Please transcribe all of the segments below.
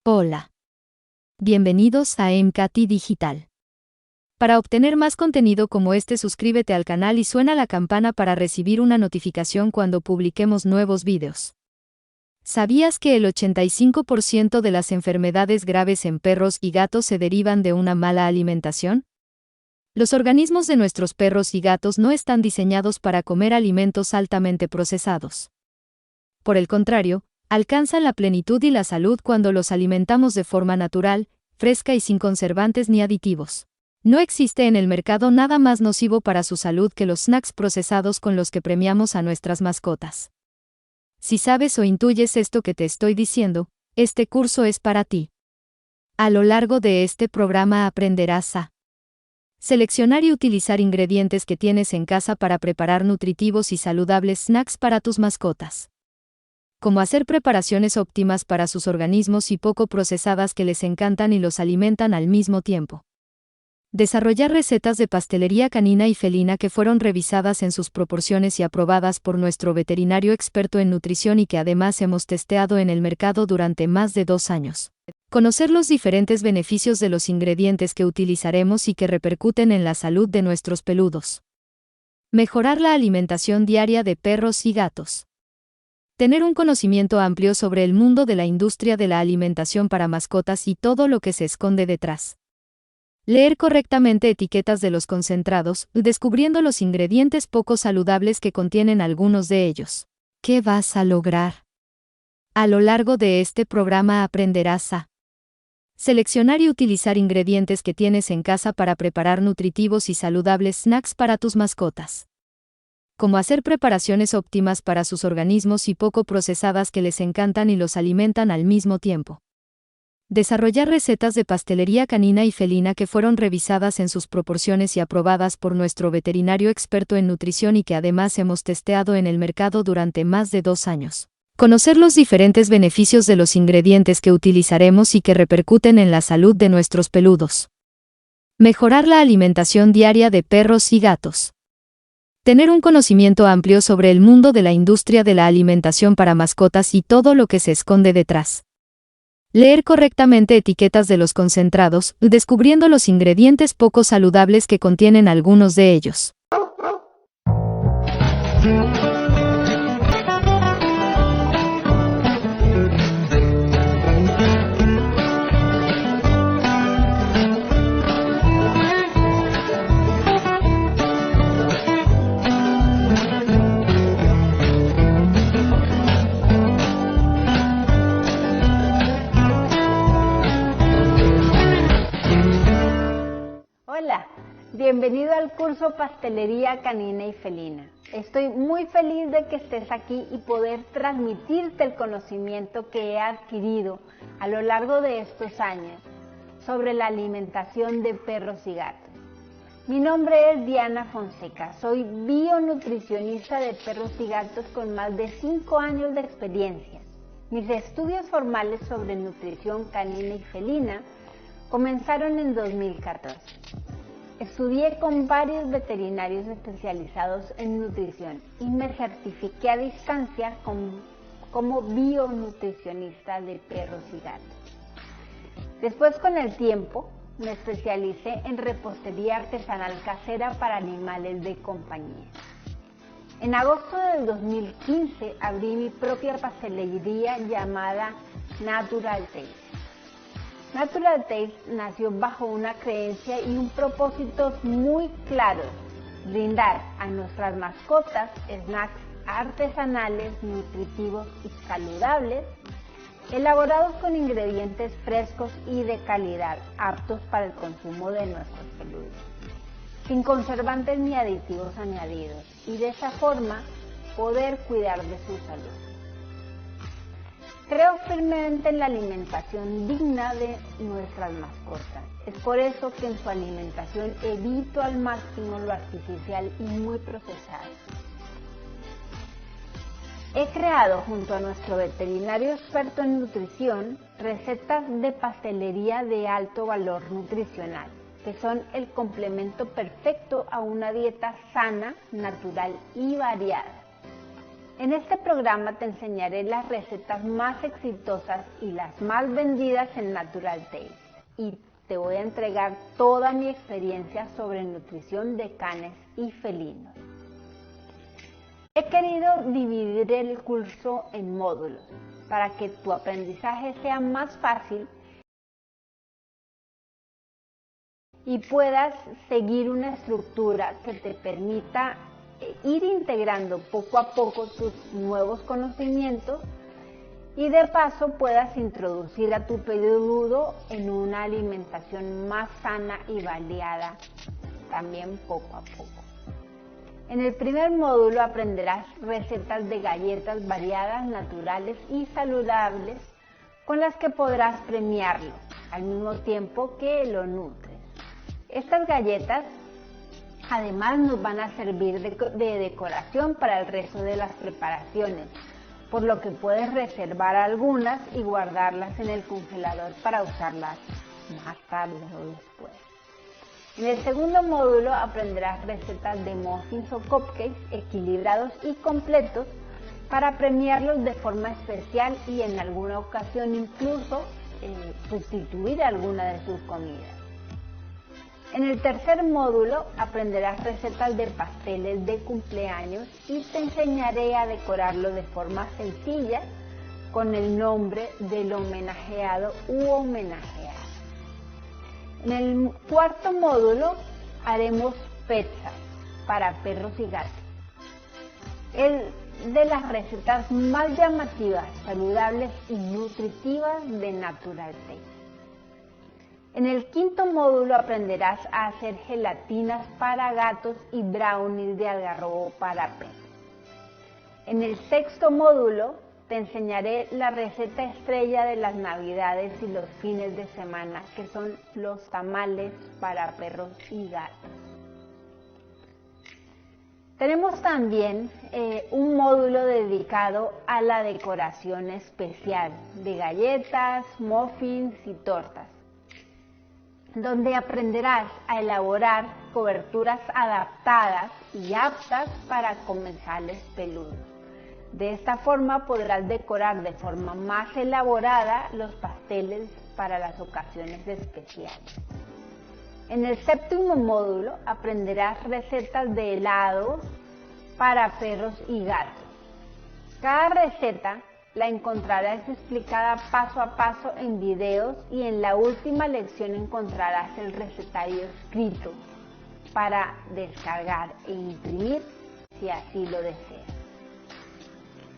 Hola. Bienvenidos a MKT Digital. Para obtener más contenido como este, suscríbete al canal y suena la campana para recibir una notificación cuando publiquemos nuevos videos. ¿Sabías que el 85% de las enfermedades graves en perros y gatos se derivan de una mala alimentación? Los organismos de nuestros perros y gatos no están diseñados para comer alimentos altamente procesados. Por el contrario, alcanzan la plenitud y la salud cuando los alimentamos de forma natural, fresca y sin conservantes ni aditivos. No existe en el mercado nada más nocivo para su salud que los snacks procesados con los que premiamos a nuestras mascotas. Si sabes o intuyes esto que te estoy diciendo, este curso es para ti. A lo largo de este programa aprenderás a seleccionar y utilizar ingredientes que tienes en casa para preparar nutritivos y saludables snacks para tus mascotas. Cómo hacer preparaciones óptimas para sus organismos y poco procesadas que les encantan y los alimentan al mismo tiempo. Desarrollar recetas de pastelería canina y felina que fueron revisadas en sus proporciones y aprobadas por nuestro veterinario experto en nutrición y que además hemos testeado en el mercado durante más de 2 años. Conocer los diferentes beneficios de los ingredientes que utilizaremos y que repercuten en la salud de nuestros peludos. Mejorar la alimentación diaria de perros y gatos. Tener un conocimiento amplio sobre el mundo de la industria de la alimentación para mascotas y todo lo que se esconde detrás. Leer correctamente etiquetas de los concentrados, descubriendo los ingredientes poco saludables que contienen algunos de ellos. ¿Qué vas a lograr? A lo largo de este programa aprenderás a seleccionar y utilizar ingredientes que tienes en casa para preparar nutritivos y saludables snacks para tus mascotas. Cómo hacer preparaciones óptimas para sus organismos y poco procesadas que les encantan y los alimentan al mismo tiempo. Desarrollar recetas de pastelería canina y felina que fueron revisadas en sus proporciones y aprobadas por nuestro veterinario experto en nutrición y que además hemos testeado en el mercado durante más de 2 años. Conocer los diferentes beneficios de los ingredientes que utilizaremos y que repercuten en la salud de nuestros peludos. Mejorar la alimentación diaria de perros y gatos. Tener un conocimiento amplio sobre el mundo de la industria de la alimentación para mascotas y todo lo que se esconde detrás. Leer correctamente etiquetas de los concentrados, descubriendo los ingredientes poco saludables que contienen algunos de ellos. Hola, bienvenido al curso Pastelería Canina y Felina. Estoy muy feliz de que estés aquí y poder transmitirte el conocimiento que he adquirido a lo largo de estos años sobre la alimentación de perros y gatos. Mi nombre es Diana Fonseca, soy bionutricionista de perros y gatos con más de 5 años de experiencia. Mis estudios formales sobre nutrición canina y felina comenzaron en 2014. Estudié con varios veterinarios especializados en nutrición y me certifiqué a distancia como bionutricionista de perros y gatos. Después, con el tiempo, me especialicé en repostería artesanal casera para animales de compañía. En agosto del 2015 abrí mi propia pastelería llamada Natural Taste. Natural Taste nació bajo una creencia y un propósito muy claros: brindar a nuestras mascotas snacks artesanales, nutritivos y saludables, elaborados con ingredientes frescos y de calidad, aptos para el consumo de nuestros peludos, sin conservantes ni aditivos añadidos, y de esa forma poder cuidar de su salud. Creo firmemente en la alimentación digna de nuestras mascotas. Es por eso que en su alimentación evito al máximo lo artificial y muy procesado. He creado junto a nuestro veterinario experto en nutrición recetas de pastelería de alto valor nutricional, que son el complemento perfecto a una dieta sana, natural y variada. En este programa te enseñaré las recetas más exitosas y las más vendidas en Natural Taste y te voy a entregar toda mi experiencia sobre nutrición de canes y felinos. He querido dividir el curso en módulos para que tu aprendizaje sea más fácil y puedas seguir una estructura que te permita ir integrando poco a poco tus nuevos conocimientos y de paso puedas introducir a tu peludo en una alimentación más sana y variada también poco a poco. En el primer módulo aprenderás recetas de galletas variadas, naturales y saludables con las que podrás premiarlo al mismo tiempo que lo nutres. Estas galletas además nos van a servir de decoración para el resto de las preparaciones, por lo que puedes reservar algunas y guardarlas en el congelador para usarlas más tarde o después. En el segundo módulo aprenderás recetas de muffins o cupcakes equilibrados y completos para premiarlos de forma especial y en alguna ocasión incluso sustituir alguna de sus comidas. En el tercer módulo aprenderás recetas de pasteles de cumpleaños y te enseñaré a decorarlo de forma sencilla con el nombre del homenajeado u homenajeada. En el cuarto módulo haremos pizzas para perros y gatos. Es de las recetas más llamativas, saludables y nutritivas de Natural Taste. En el quinto módulo aprenderás a hacer gelatinas para gatos y brownies de algarrobo para perros. En el sexto módulo te enseñaré la receta estrella de las navidades y los fines de semana, que son los tamales para perros y gatos. Tenemos también un módulo dedicado a la decoración especial de galletas, muffins y tortas, donde aprenderás a elaborar coberturas adaptadas y aptas para comensales peludos. De esta forma podrás decorar de forma más elaborada los pasteles para las ocasiones especiales. En el séptimo módulo aprenderás recetas de helados para perros y gatos. Cada receta la encontrarás explicada paso a paso en videos y en la última lección encontrarás el recetario escrito para descargar e imprimir si así lo deseas.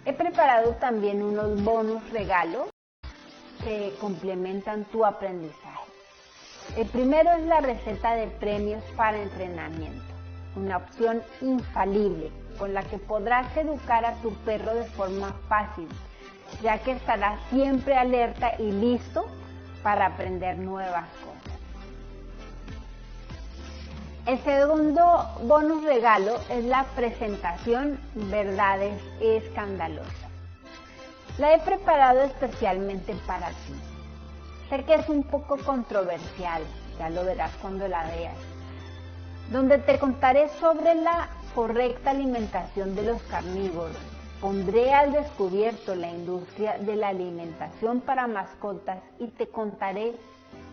He preparado también unos bonus regalos que complementan tu aprendizaje. El primero es la receta de premios para entrenamiento, una opción infalible con la que podrás educar a tu perro de forma fácil, ya que estará siempre alerta y listo para aprender nuevas cosas. El segundo bonus regalo es la presentación Verdades Escandalosas. La he preparado especialmente para ti. Sé que es un poco controversial, ya lo verás cuando la veas, donde te contaré sobre la correcta alimentación de los carnívoros. Pondré al descubierto la industria de la alimentación para mascotas y te contaré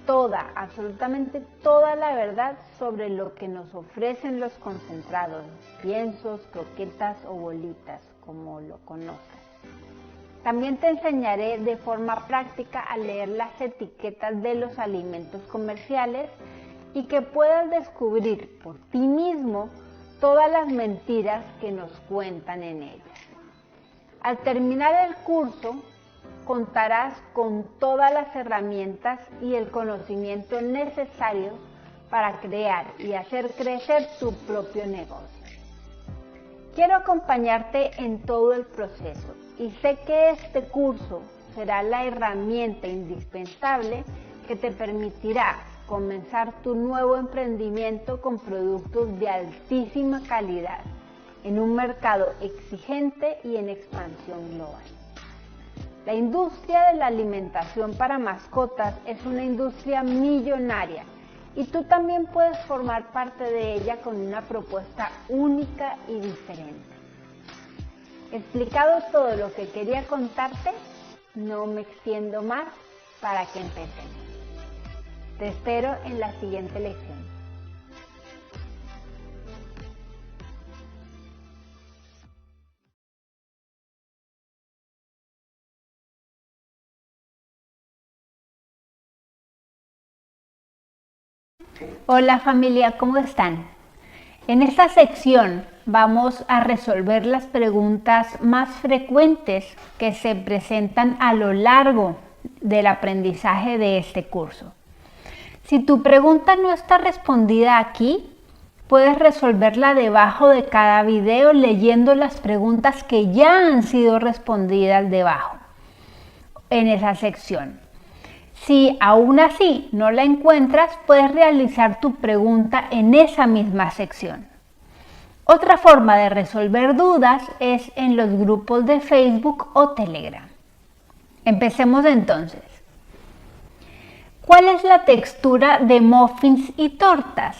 toda, absolutamente toda la verdad sobre lo que nos ofrecen los concentrados, piensos, croquetas o bolitas, como lo conozcas. También te enseñaré de forma práctica a leer las etiquetas de los alimentos comerciales y que puedas descubrir por ti mismo todas las mentiras que nos cuentan en ellas. Al terminar el curso, contarás con todas las herramientas y el conocimiento necesario para crear y hacer crecer tu propio negocio. Quiero acompañarte en todo el proceso y sé que este curso será la herramienta indispensable que te permitirá comenzar tu nuevo emprendimiento con productos de altísima calidad en un mercado exigente y en expansión global. La industria de la alimentación para mascotas es una industria millonaria y tú también puedes formar parte de ella con una propuesta única y diferente. Explicado todo lo que quería contarte, no me extiendo más para que empecemos. Te espero en la siguiente lección. Hola familia, ¿cómo están? En esta sección vamos a resolver las preguntas más frecuentes que se presentan a lo largo del aprendizaje de este curso. Si tu pregunta no está respondida aquí, puedes resolverla debajo de cada video leyendo las preguntas que ya han sido respondidas debajo en esa sección. Si aún así no la encuentras, puedes realizar tu pregunta en esa misma sección. Otra forma de resolver dudas es en los grupos de Facebook o Telegram. Empecemos entonces. ¿Cuál es la textura de muffins y tortas?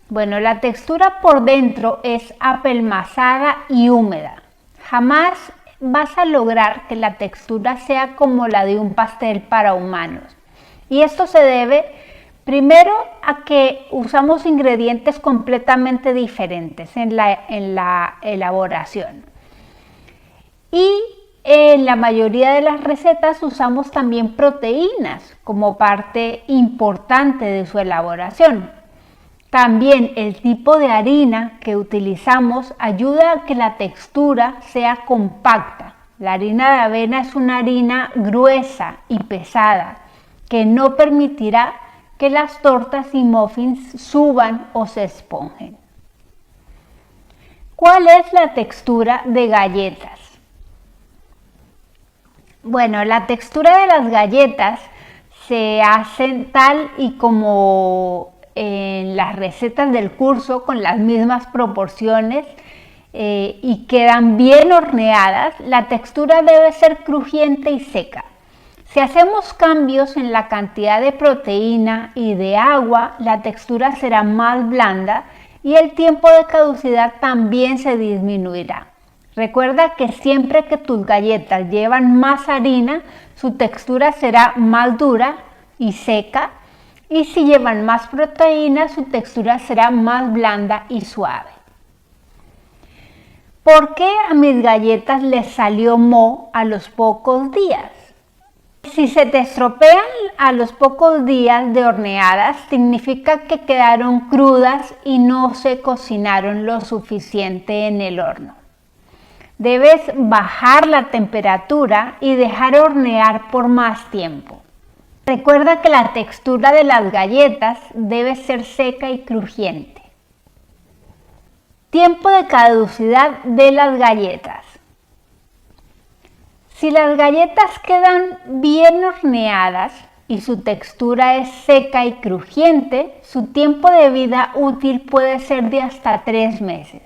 Bueno, la textura por dentro es apelmazada y húmeda. Jamás vas a lograr que la textura sea como la de un pastel para humanos. Y esto se debe primero a que usamos ingredientes completamente diferentes en la elaboración. Y en la mayoría de las recetas usamos también proteínas como parte importante de su elaboración. También el tipo de harina que utilizamos ayuda a que la textura sea compacta. La harina de avena es una harina gruesa y pesada que no permitirá que las tortas y muffins suban o se esponjen. ¿Cuál es la textura de galletas? Bueno, la textura de las galletas se hace tal y como en las recetas del curso, con las mismas proporciones y quedan bien horneadas. La textura debe ser crujiente y seca. Si hacemos cambios en la cantidad de proteína y de agua, la textura será más blanda y el tiempo de caducidad también se disminuirá. Recuerda que siempre que tus galletas llevan más harina, su textura será más dura y seca. Y si llevan más proteína, su textura será más blanda y suave. ¿Por qué a mis galletas les salió moho a los pocos días? Si se te estropean a los pocos días de horneadas, significa que quedaron crudas y no se cocinaron lo suficiente en el horno. Debes bajar la temperatura y dejar hornear por más tiempo. Recuerda que la textura de las galletas debe ser seca y crujiente. Tiempo de caducidad de las galletas. Si las galletas quedan bien horneadas y su textura es seca y crujiente, su tiempo de vida útil puede ser de hasta 3 meses.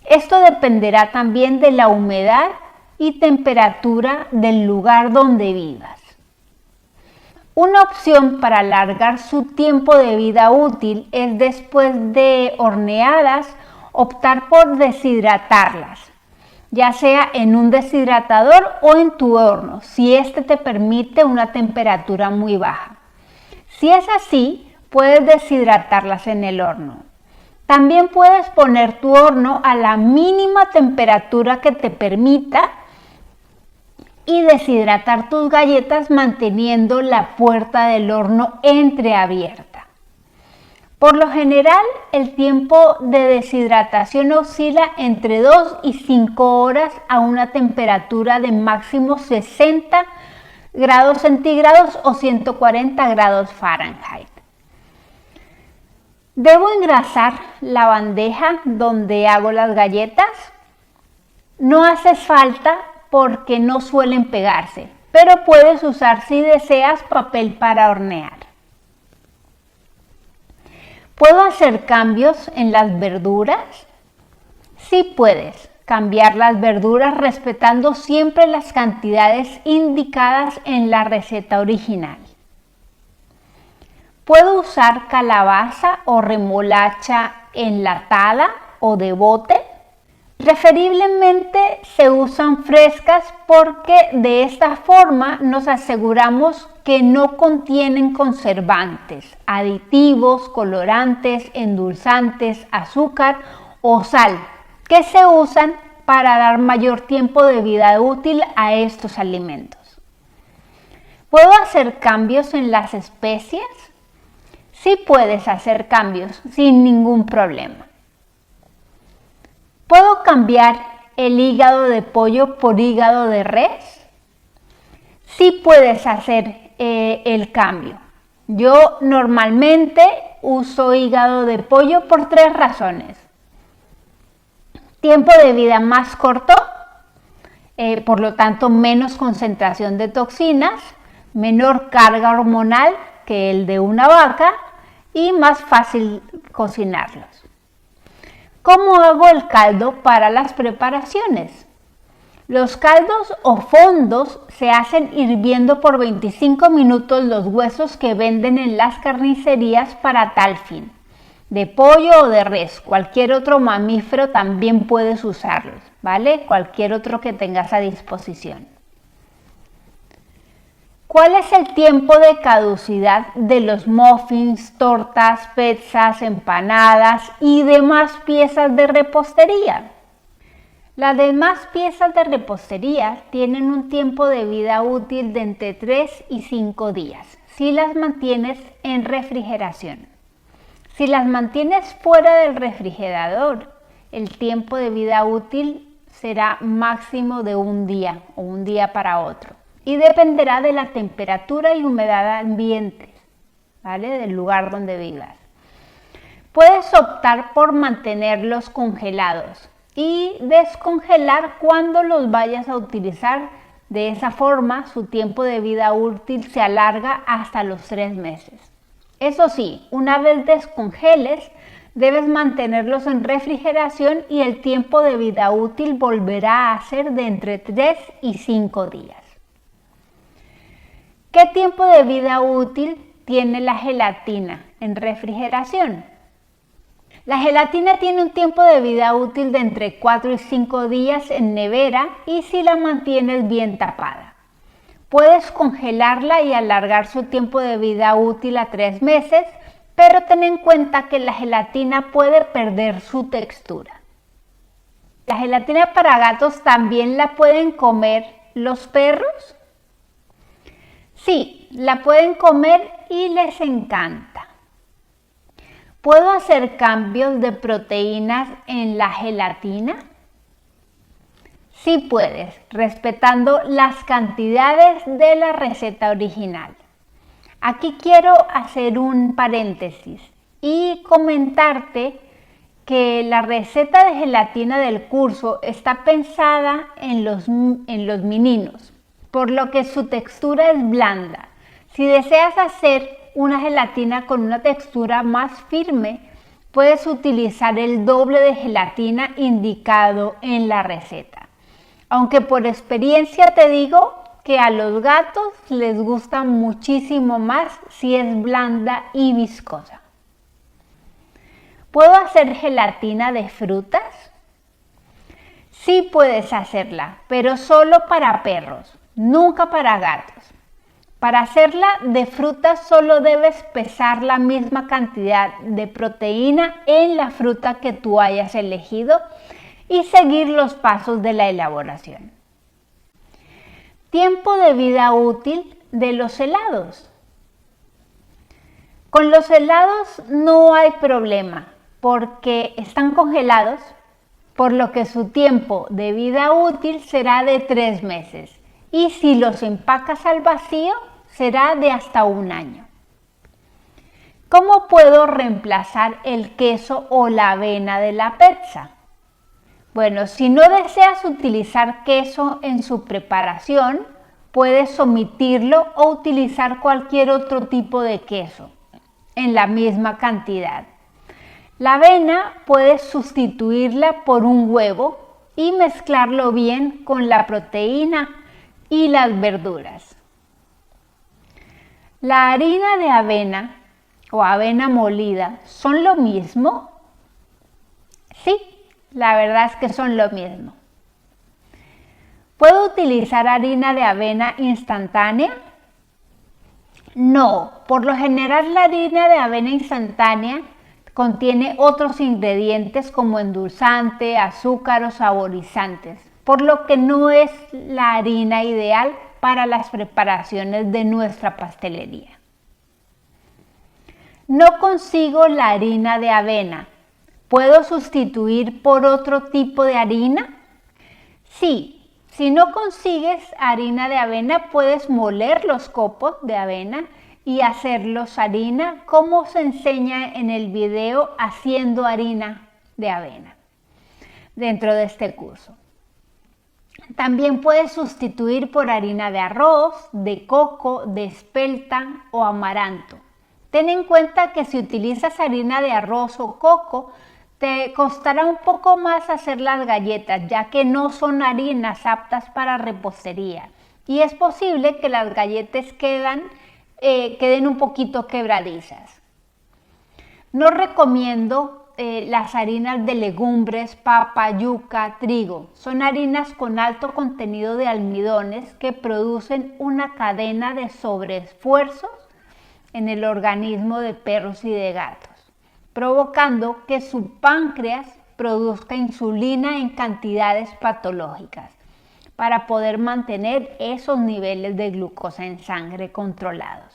Esto dependerá también de la humedad y temperatura del lugar donde vivas. Una opción para alargar su tiempo de vida útil es, después de horneadas, optar por deshidratarlas, ya sea en un deshidratador o en tu horno, si este te permite una temperatura muy baja. Si es así, puedes deshidratarlas en el horno. También puedes poner tu horno a la mínima temperatura que te permita y deshidratar tus galletas manteniendo la puerta del horno entreabierta. Por lo general, el tiempo de deshidratación oscila entre 2 y 5 horas a una temperatura de máximo 60 grados centígrados o 140 grados Fahrenheit. ¿Debo engrasar la bandeja donde hago las galletas? No hace falta porque no suelen pegarse, pero puedes usar, si deseas, papel para hornear. ¿Puedo hacer cambios en las verduras? Sí puedes cambiar las verduras respetando siempre las cantidades indicadas en la receta original. ¿Puedo usar calabaza o remolacha enlatada o de bote? Preferiblemente se usan frescas porque de esta forma nos aseguramos que no contienen conservantes, aditivos, colorantes, endulzantes, azúcar o sal, que se usan para dar mayor tiempo de vida útil a estos alimentos. ¿Puedo hacer cambios en las especies? Sí puedes hacer cambios sin ningún problema. ¿Puedo cambiar el hígado de pollo por hígado de res? Sí puedes hacer el cambio. Yo normalmente uso hígado de pollo por 3 razones. Tiempo de vida más corto, por lo tanto menos concentración de toxinas, menor carga hormonal que el de una vaca y más fácil cocinarlos. ¿Cómo hago el caldo para las preparaciones? Los caldos o fondos se hacen hirviendo por 25 minutos los huesos que venden en las carnicerías para tal fin. De pollo o de res, cualquier otro mamífero también puedes usarlos, ¿vale? Cualquier otro que tengas a disposición. ¿Cuál es el tiempo de caducidad de los muffins, tortas, pizzas, empanadas y demás piezas de repostería? Las demás piezas de repostería tienen un tiempo de vida útil de entre 3 y 5 días si las mantienes en refrigeración. Si las mantienes fuera del refrigerador, el tiempo de vida útil será máximo de un día o un día para otro. Y dependerá de la temperatura y humedad ambiente, ¿vale? Del lugar donde vivas. Puedes optar por mantenerlos congelados y descongelar cuando los vayas a utilizar. De esa forma, su tiempo de vida útil se alarga hasta los 3 meses. Eso sí, una vez descongeles, debes mantenerlos en refrigeración y el tiempo de vida útil volverá a ser de entre 3 y 5 días. ¿Qué tiempo de vida útil tiene la gelatina en refrigeración? La gelatina tiene un tiempo de vida útil de entre 4 y 5 días en nevera y si la mantienes bien tapada. Puedes congelarla y alargar su tiempo de vida útil a 3 meses, pero ten en cuenta que la gelatina puede perder su textura. La gelatina para gatos también la pueden comer los perros. Sí, la pueden comer y les encanta. ¿Puedo hacer cambios de proteínas en la gelatina? Sí puedes, respetando las cantidades de la receta original. Aquí quiero hacer un paréntesis y comentarte que la receta de gelatina del curso está pensada en los meninos, por lo que su textura es blanda. Si deseas hacer una gelatina con una textura más firme, puedes utilizar el doble de gelatina indicado en la receta. Aunque por experiencia te digo que a los gatos les gusta muchísimo más si es blanda y viscosa. ¿Puedo hacer gelatina de frutas? Sí puedes hacerla, pero solo para perros, nunca para gatos. Para hacerla de frutas solo debes pesar la misma cantidad de proteína en la fruta que tú hayas elegido y seguir los pasos de la elaboración. Tiempo de vida útil de los helados. Con los helados no hay problema porque están congelados, por lo que su tiempo de vida útil será de 3 meses y si los empacas al vacío será de hasta 1 año. ¿Cómo puedo reemplazar el queso o la avena de la pizza? Bueno, si no deseas utilizar queso en su preparación, puedes omitirlo o utilizar cualquier otro tipo de queso en la misma cantidad. La avena puedes sustituirla por un huevo y mezclarlo bien con la proteína y las verduras. ¿La harina de avena o avena molida son lo mismo? Sí, La verdad es que son lo mismo. ¿Puedo utilizar harina de avena instantánea? No, por lo general la harina de avena instantánea contiene otros ingredientes como endulzante, azúcar o saborizantes, por lo que no es la harina ideal para las preparaciones de nuestra pastelería. No consigo la harina de avena. ¿Puedo sustituir por otro tipo de harina? Sí. Si no consigues harina de avena, puedes moler los copos de avena y hacerlos harina, como se enseña en el video Haciendo harina de avena dentro de este curso. También puedes sustituir por harina de arroz, de coco, de espelta o amaranto. Ten en cuenta que si utilizas harina de arroz o coco, te costará un poco más hacer las galletas, ya que no son harinas aptas para repostería. Y es posible que las galletas queden un poquito quebradizas. No recomiendo las harinas de legumbres, papa, yuca, trigo. Son harinas con alto contenido de almidones que producen una cadena de sobreesfuerzos en el organismo de perros y de gatos, provocando que su páncreas produzca insulina en cantidades patológicas para poder mantener esos niveles de glucosa en sangre controlados,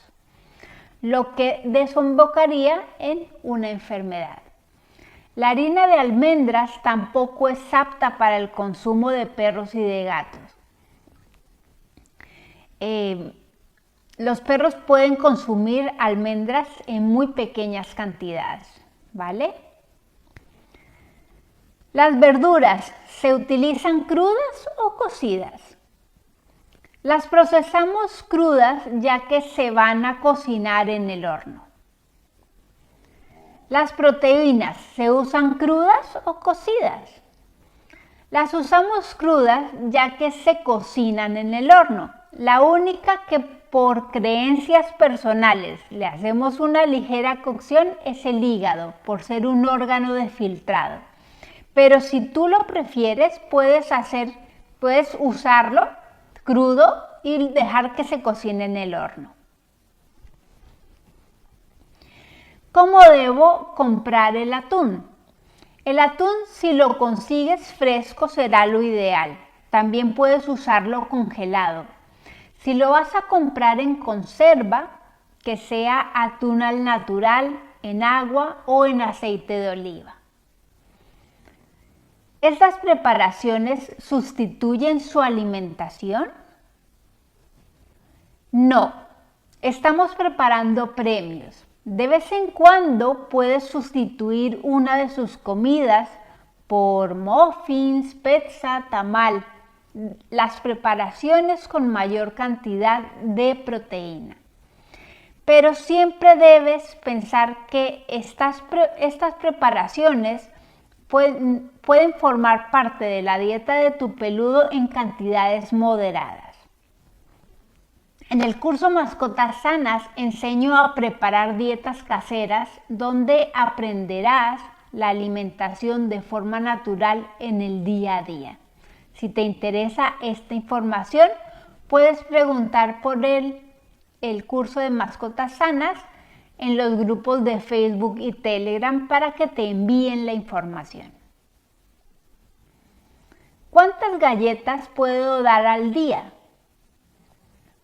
lo que desembocaría en una enfermedad. La harina de almendras tampoco es apta para el consumo de perros y de gatos. Los perros pueden consumir almendras en muy pequeñas cantidades, ¿vale? Las verduras, ¿se utilizan crudas o cocidas? Las procesamos crudas ya que se van a cocinar en el horno. Las proteínas, ¿se usan crudas o cocidas? Las usamos crudas ya que se cocinan en el horno. La única que por creencias personales le hacemos una ligera cocción es el hígado, por ser un órgano de filtrado. Pero si tú lo prefieres, puedes usarlo crudo y dejar que se cocine en el horno. ¿Cómo debo comprar el atún? El atún, si lo consigues fresco, será lo ideal. También puedes usarlo congelado. Si lo vas a comprar en conserva, que sea atún al natural, en agua o en aceite de oliva. ¿Estas preparaciones sustituyen su alimentación? No, estamos preparando premios. De vez en cuando puedes sustituir una de sus comidas por muffins, pizza, tamal, las preparaciones con mayor cantidad de proteína. Pero siempre debes pensar que estas preparaciones pueden formar parte de la dieta de tu peludo en cantidades moderadas. En el curso Mascotas Sanas enseño a preparar dietas caseras donde aprenderás la alimentación de forma natural en el día a día. Si te interesa esta información, puedes preguntar por el curso de Mascotas Sanas en los grupos de Facebook y Telegram para que te envíen la información. ¿Cuántas galletas puedo dar al día?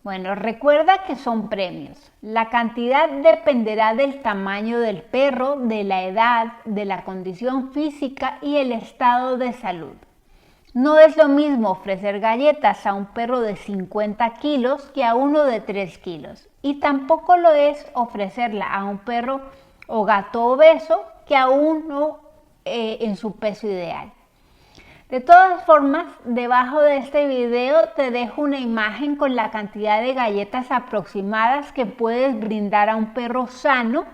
Bueno, recuerda que son premios. La cantidad dependerá del tamaño del perro, de la edad, de la condición física y el estado de salud. No es lo mismo ofrecer galletas a un perro de 50 kilos que a uno de 3 kilos. Y tampoco lo es ofrecerla a un perro o gato obeso que a uno en su peso ideal. De todas formas, debajo de este video te dejo una imagen con la cantidad de galletas aproximadas que puedes brindar a un perro sano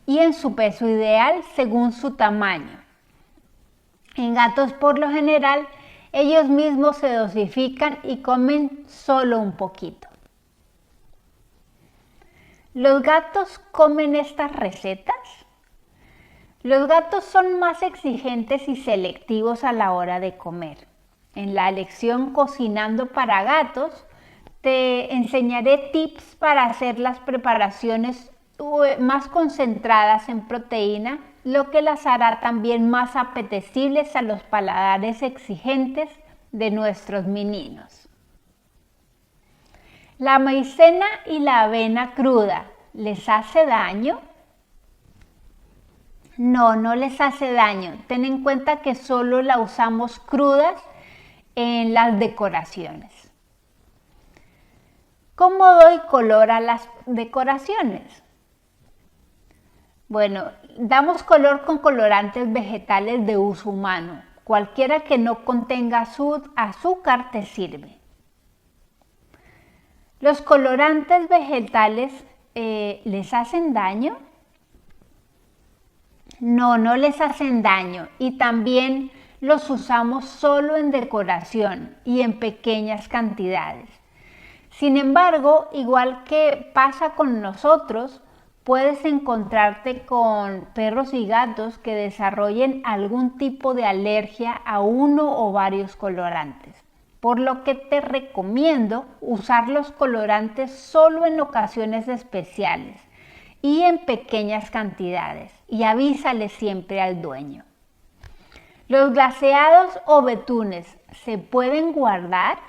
y en su peso ideal según su tamaño. En gatos, por lo general, ellos mismos se dosifican y comen solo un poquito. ¿Los gatos comen estas recetas? Los gatos son más exigentes y selectivos a la hora de comer. En la lección Cocinando para Gatos, te enseñaré tips para hacer las preparaciones más concentradas en proteína, lo que las hará también más apetecibles a los paladares exigentes de nuestros meninos. ¿La maicena y la avena cruda les hace daño? No, no les hace daño. Ten en cuenta que solo la usamos crudas en las decoraciones. ¿Cómo doy color a las decoraciones? Bueno, damos color con colorantes vegetales de uso humano. Cualquiera que no contenga azúcar te sirve. ¿Los colorantes vegetales les hacen daño? No, no les hacen daño y también los usamos solo en decoración y en pequeñas cantidades. Sin embargo, igual que pasa con nosotros, puedes encontrarte con perros y gatos que desarrollen algún tipo de alergia a uno o varios colorantes, por lo que te recomiendo usar los colorantes solo en ocasiones especiales y en pequeñas cantidades, y avísale siempre al dueño. ¿Los glaseados o betunes se pueden guardar?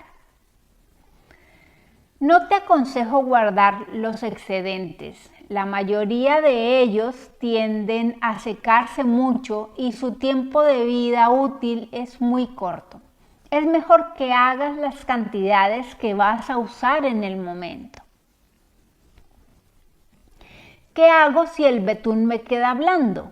No te aconsejo guardar los excedentes. La mayoría de ellos tienden a secarse mucho y su tiempo de vida útil es muy corto. Es mejor que hagas las cantidades que vas a usar en el momento. ¿Qué hago si el betún me queda blando?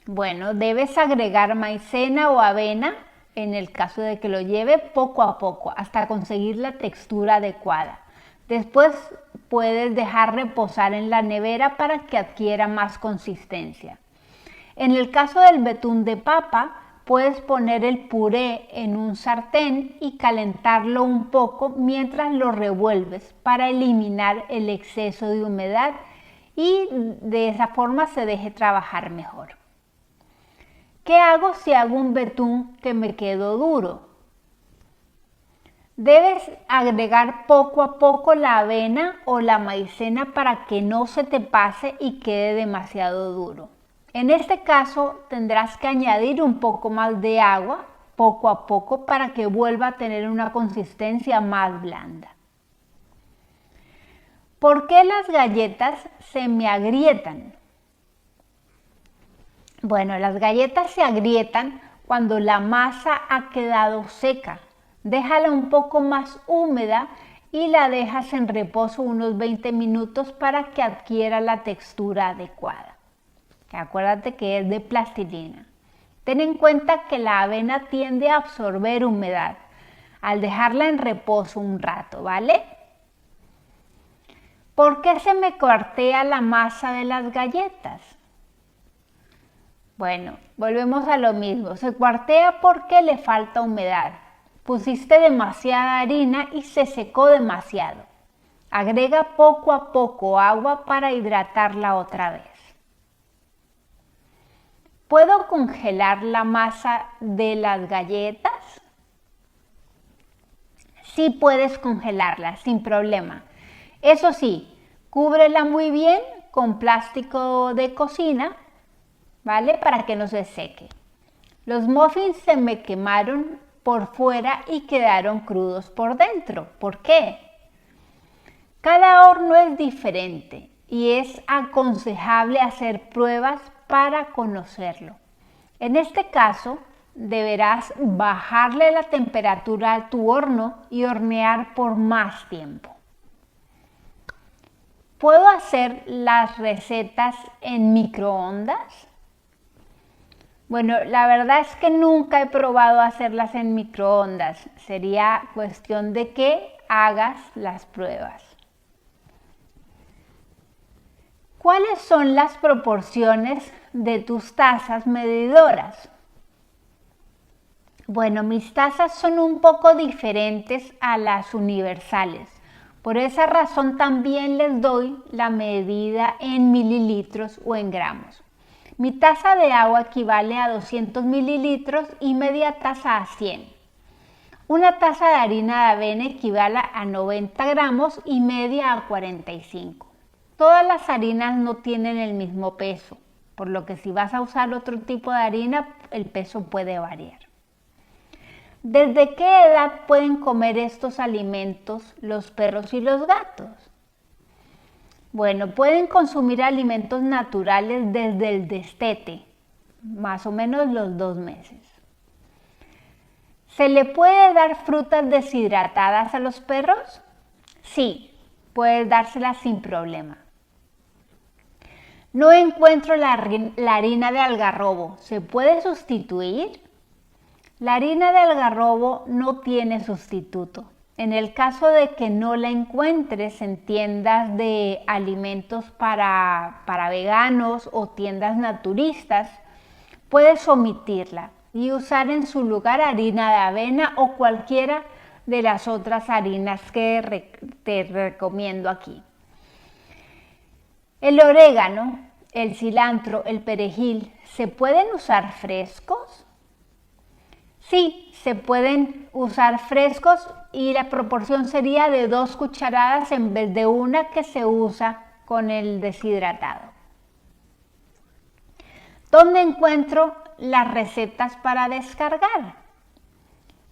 Bueno, debes agregar maicena o avena, en el caso de que lo lleve, poco a poco, hasta conseguir la textura adecuada. Después puedes dejar reposar en la nevera para que adquiera más consistencia. En el caso del betún de papa, puedes poner el puré en un sartén y calentarlo un poco mientras lo revuelves para eliminar el exceso de humedad y de esa forma se deje trabajar mejor. ¿Qué hago si hago un betún que me quedó duro? Debes agregar poco a poco la avena o la maicena para que no se te pase y quede demasiado duro. En este caso tendrás que añadir un poco más de agua poco a poco para que vuelva a tener una consistencia más blanda. ¿Por qué las galletas se me agrietan? Bueno, las galletas se agrietan cuando la masa ha quedado seca. Déjala un poco más húmeda y la dejas en reposo unos 20 minutos para que adquiera la textura adecuada. Acuérdate que es de plastilina. Ten en cuenta que la avena tiende a absorber humedad al dejarla en reposo un rato, ¿vale? ¿Por qué se me cuartea la masa de las galletas? Bueno, volvemos a lo mismo. Se cuartea porque le falta humedad. Pusiste demasiada harina y se secó demasiado. Agrega poco a poco agua para hidratarla otra vez. ¿Puedo congelar la masa de las galletas? Sí puedes congelarla sin problema. Eso sí, cúbrela muy bien con plástico de cocina, ¿vale? Para que no se seque. Los muffins se me quemaron por fuera y quedaron crudos por dentro. ¿Por qué? Cada horno es diferente y es aconsejable hacer pruebas para conocerlo. En este caso, deberás bajarle la temperatura a tu horno y hornear por más tiempo. ¿Puedo hacer las recetas en microondas? Bueno, la verdad es que nunca he probado hacerlas en microondas. Sería cuestión de que hagas las pruebas. ¿Cuáles son las proporciones de tus tazas medidoras? Bueno, mis tazas son un poco diferentes a las universales. Por esa razón también les doy la medida en mililitros o en gramos. Mi taza de agua equivale a 200 mililitros y media taza a 100. Una taza de harina de avena equivale a 90 gramos y media a 45. Todas las harinas no tienen el mismo peso, por lo que si vas a usar otro tipo de harina, el peso puede variar. ¿Desde qué edad pueden comer estos alimentos los perros y los gatos? Bueno, pueden consumir alimentos naturales desde el destete, más o menos los 2 meses. ¿Se le puede dar frutas deshidratadas a los perros? Sí, puedes dárselas sin problema. No encuentro la harina de algarrobo. ¿Se puede sustituir? La harina de algarrobo no tiene sustituto. En el caso de que no la encuentres en tiendas de alimentos para veganos o tiendas naturistas, puedes omitirla y usar en su lugar harina de avena o cualquiera de las otras harinas que te recomiendo aquí. El orégano, el cilantro, el perejil, ¿se pueden usar frescos? Sí, se pueden usar frescos y la proporción sería de 2 cucharadas en vez de una que se usa con el deshidratado. ¿Dónde encuentro las recetas para descargar?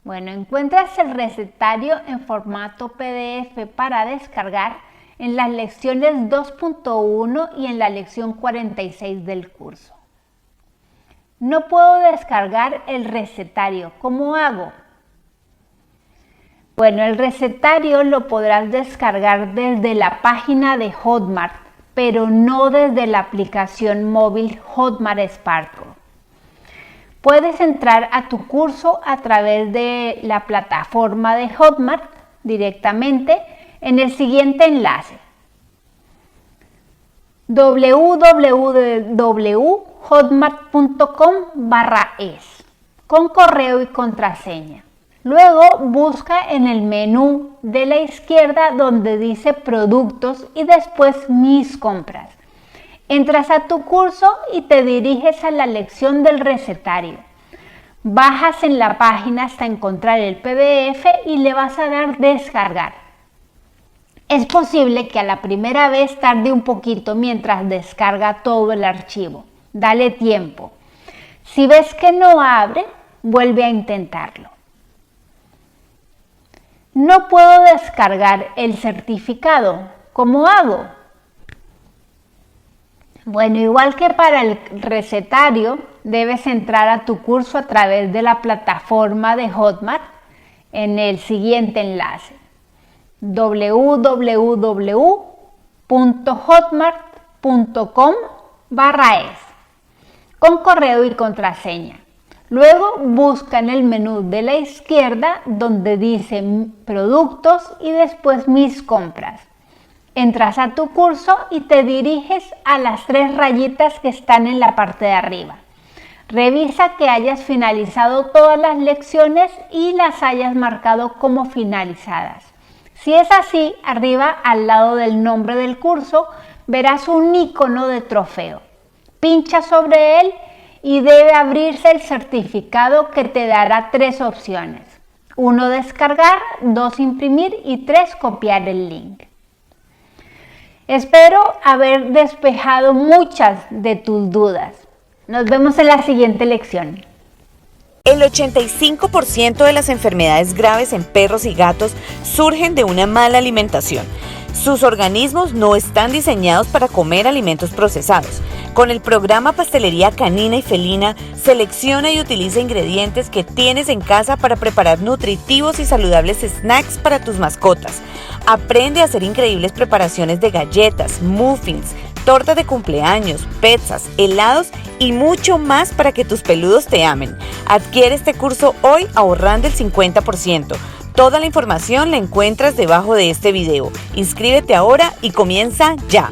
Bueno, encuentras el recetario en formato PDF para descargar en las lecciones 2.1 y en la lección 46 del curso. No puedo descargar el recetario. ¿Cómo hago? Bueno, el recetario lo podrás descargar desde la página de Hotmart, pero no desde la aplicación móvil Hotmart Sparkle. Puedes entrar a tu curso a través de la plataforma de Hotmart directamente en el siguiente enlace: www.hotmart.com/es con correo y contraseña. Luego busca en el menú de la izquierda donde dice productos y después mis compras. Entras a tu curso y te diriges a la lección del recetario. Bajas en la página hasta encontrar el PDF y le vas a dar descargar. Es posible que a la primera vez tarde un poquito mientras descarga todo el archivo. Dale tiempo. Si ves que no abre, vuelve a intentarlo. No puedo descargar el certificado. ¿Cómo hago? Bueno, igual que para el recetario, debes entrar a tu curso a través de la plataforma de Hotmart en el siguiente enlace: www.hotmart.com/es con correo y contraseña. Luego busca en el menú de la izquierda donde dice productos y después mis compras. Entras a tu curso y te diriges a las 3 rayitas que están en la parte de arriba. Revisa que hayas finalizado todas las lecciones y las hayas marcado como finalizadas. Si es así, arriba al lado del nombre del curso verás un icono de trofeo. Pincha sobre él y debe abrirse el certificado que te dará 3 opciones: 1 descargar, 2 imprimir y 3 copiar el link. Espero haber despejado muchas de tus dudas. Nos vemos en la siguiente lección. El 85% de las enfermedades graves en perros y gatos surgen de una mala alimentación. Sus organismos no están diseñados para comer alimentos procesados. Con el programa Pastelería Canina y Felina, selecciona y utiliza ingredientes que tienes en casa para preparar nutritivos y saludables snacks para tus mascotas. Aprende a hacer increíbles preparaciones de galletas, muffins, tortas de cumpleaños, pizzas, helados y mucho más para que tus peludos te amen. Adquiere este curso hoy ahorrando el 50%. Toda la información la encuentras debajo de este video. Inscríbete ahora y comienza ya.